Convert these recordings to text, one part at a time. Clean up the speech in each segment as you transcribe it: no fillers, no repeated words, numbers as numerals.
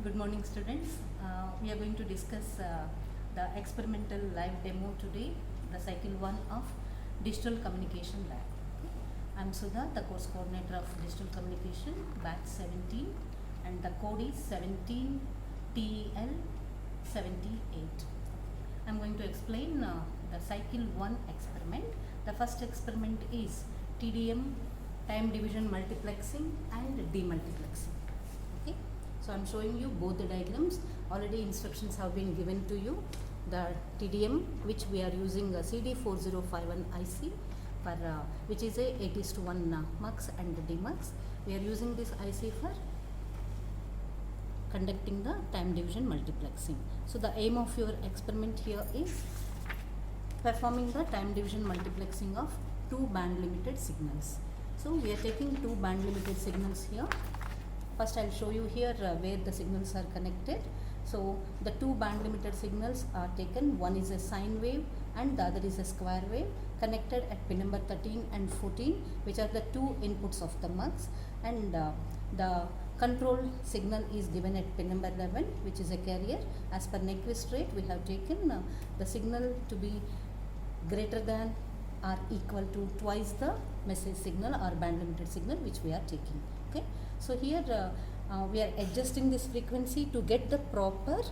Good morning, students. We are going to discuss the experimental live demo today, the cycle 1 of Digital Communication Lab. I am Sudha, the course coordinator of Digital Communication, batch 17, and the code is 17TEL78. I am going to explain the cycle 1 experiment. The first experiment is TDM, time division multiplexing and demultiplexing. Okay, so I am showing you both the diagrams. Already instructions have been given to you. The TDM, which we are using a CD4051 IC for which is a 8:1 mux and demux. We are using this IC for conducting the time division multiplexing. So the aim of your experiment here is performing the time division multiplexing of two band limited signals. So we are taking two band limited signals here. First I'll show you here where the signals are connected. So the two band limited signals are taken. One is a sine wave and the other is a square wave connected at pin number 13 and 14, which are the two inputs of the mux, and the control signal is given at pin number 11, which is a carrier. As per Nyquist rate, we have taken the signal to be greater than or equal to twice the message signal or band limited signal which we are taking. Okay, so here we are adjusting this frequency to get the proper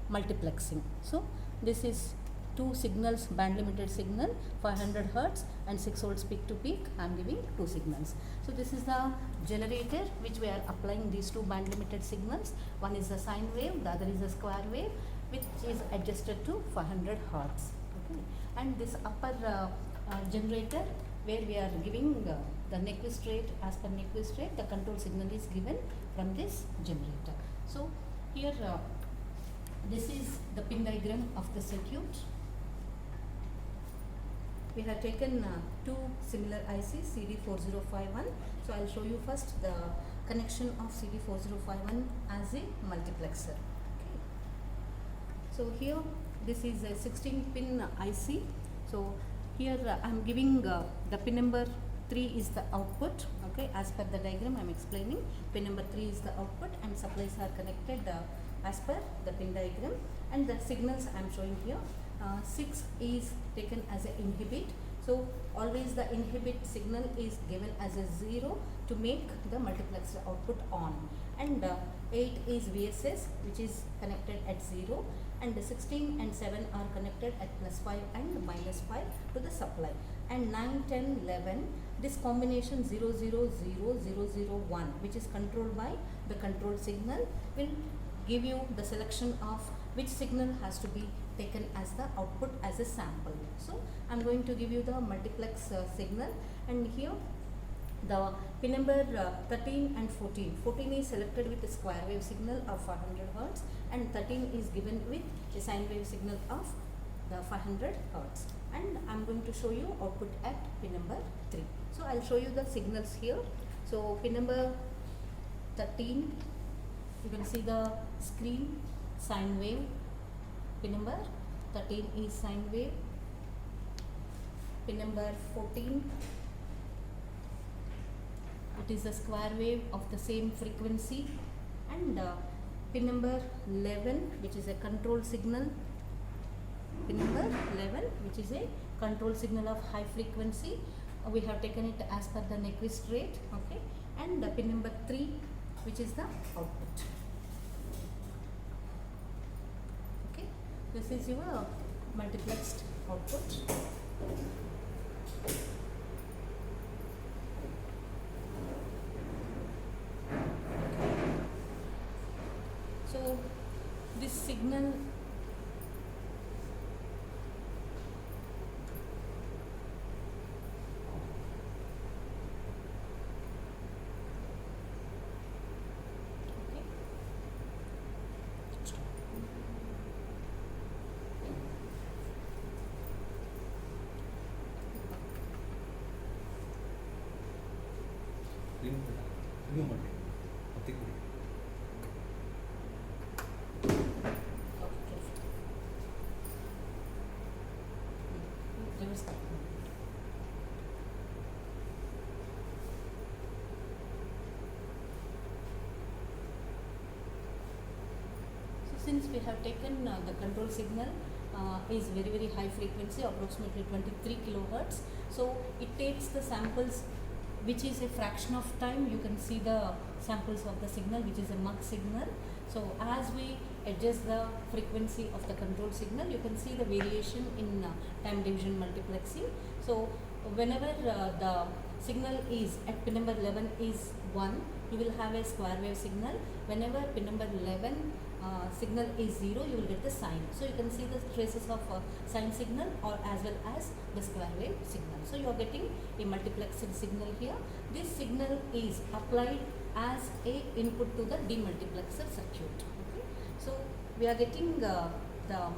multiplexing. So this is two signals, band limited signal 500 hertz and 6 volts peak to peak. I am giving two signals. So this is the generator which we are applying these two band limited signals. One is the sine wave, the other is a square wave, which is adjusted to 500 hertz. Okay, and this upper generator where we are giving the Nyquist rate. As per Nyquist rate, the control signal is given from this generator. So here this is the pin diagram of the circuit. We have taken two similar ICs, CD4051. So I will show you first the connection of CD4051 as a multiplexer. Okay. So here this is a 16 pin IC. So here I am giving the pin number 3 is the output. Okay, as per the diagram I am explaining, pin number 3 is the output and supplies are connected as per the pin diagram, and the signals I am showing here. 6 is taken as an inhibit. So always the inhibit signal is given as a 0 to make the multiplexer output on, and 8 is VSS, which is connected at 0, and the 16 and 7 are connected at +5 and -5 to the supply, and 9, 10, 11, this combination 0, 0, 0, 0, 0, 1, which is controlled by the control signal, will give you the selection of which signal has to be taken as the output as a sample. So I am going to give you the multiplex signal, and here the pin number 13 and 14. 14 is selected with a square wave signal of 500 hertz and 13 is given with a sine wave signal of the 500 hertz, and I am going to show you output at pin number 3. So I will show you the signals here. So pin number 13, you can see the screen, sine wave. Pin number 13 is sine wave. Pin number 14, it is a square wave of the same frequency, and pin number 11, which is a control signal. Pin number 11, which is a control signal of high frequency. We have taken it as per the Nyquist rate. Okay, and pin number 3, which is the output. Okay, this is your multiplexed output. So this signal since we have taken the control signal is very high frequency, approximately 23 kilohertz. So it takes the samples which is a fraction of time. You can see the samples of the signal which is a Mach signal. So as we adjust the frequency of the control signal, you can see the variation in time division multiplexing. So whenever the signal is at pin number 11 is 1, you will have a square wave signal. Whenever pin number 11 signal is 0, you will get the sine. So you can see the traces of sine signal or as well as the square wave signal. So you are getting a multiplexed signal here. This signal is applied as a input to the demultiplexer circuit. Okay. So we are getting the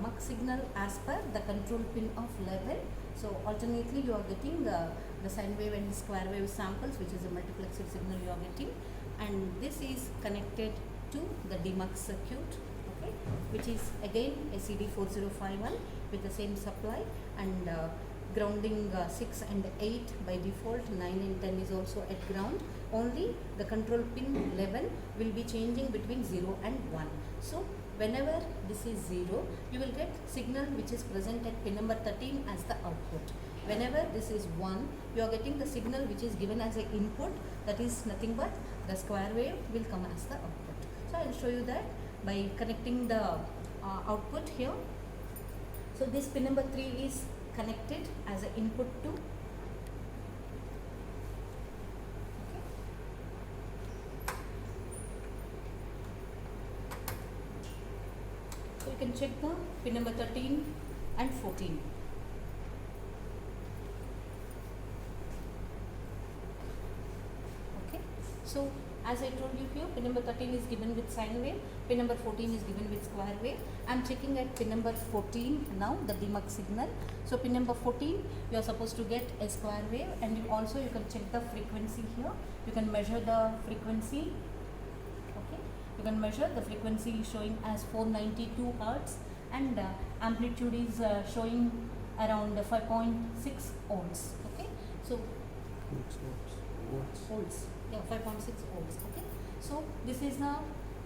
Mach signal as per the control pin of 11. So alternately you are getting the sine wave and the square wave samples, which is a multiplexed signal you are getting, and this is connected to the DMUX circuit, okay, which is again a CD4051 with the same supply, and grounding 6 and 8 by default. 9 and 10 is also at ground. Only the control pin 11 will be changing between 0 and 1. So whenever this is 0, you will get signal which is present at pin number 13 as the output. Whenever this is 1, you are getting the signal which is given as an input, that is nothing but the square wave will come as the output. So I will show you that by connecting the output here. So this pin number 3 is connected as an input to. So you can check the pin number 13 and 14. Okay. So as I told you here, pin number 13 is given with sine wave, pin number 14 is given with square wave. I am checking at pin number 14 now, the DMUX signal. So pin number 14, you are supposed to get a square wave, and you can check the frequency here. You can measure the frequency. Okay, you can measure the frequency showing as 492 hertz, and amplitude is showing around 5.6 volts. Okay, so volts. Yeah, 5.6 volts. Okay, so this is the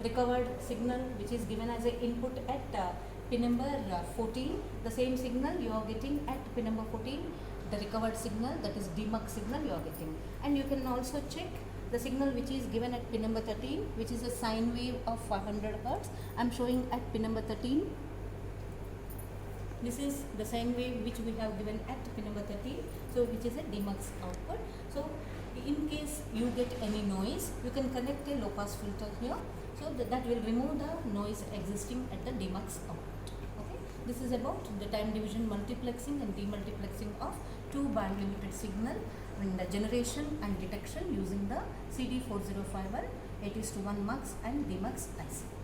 recovered signal which is given as an input at pin number 14. The same signal you are getting at pin number 14, the recovered signal, that is DMUX signal you are getting. And you can also check the signal which is given at pin number 13, which is a sine wave of 500 hertz. I am showing at pin number 13. This is the sine wave which we have given at pin number 13, so which is a DMUX output. So in case you get any noise, you can connect a low pass filter here, so that will remove the noise existing at the DMUX output. Okay, this is about the time division multiplexing and demultiplexing of two band limited signal in the generation and detection using the CD4051 8:1 Mux and DMUX IC.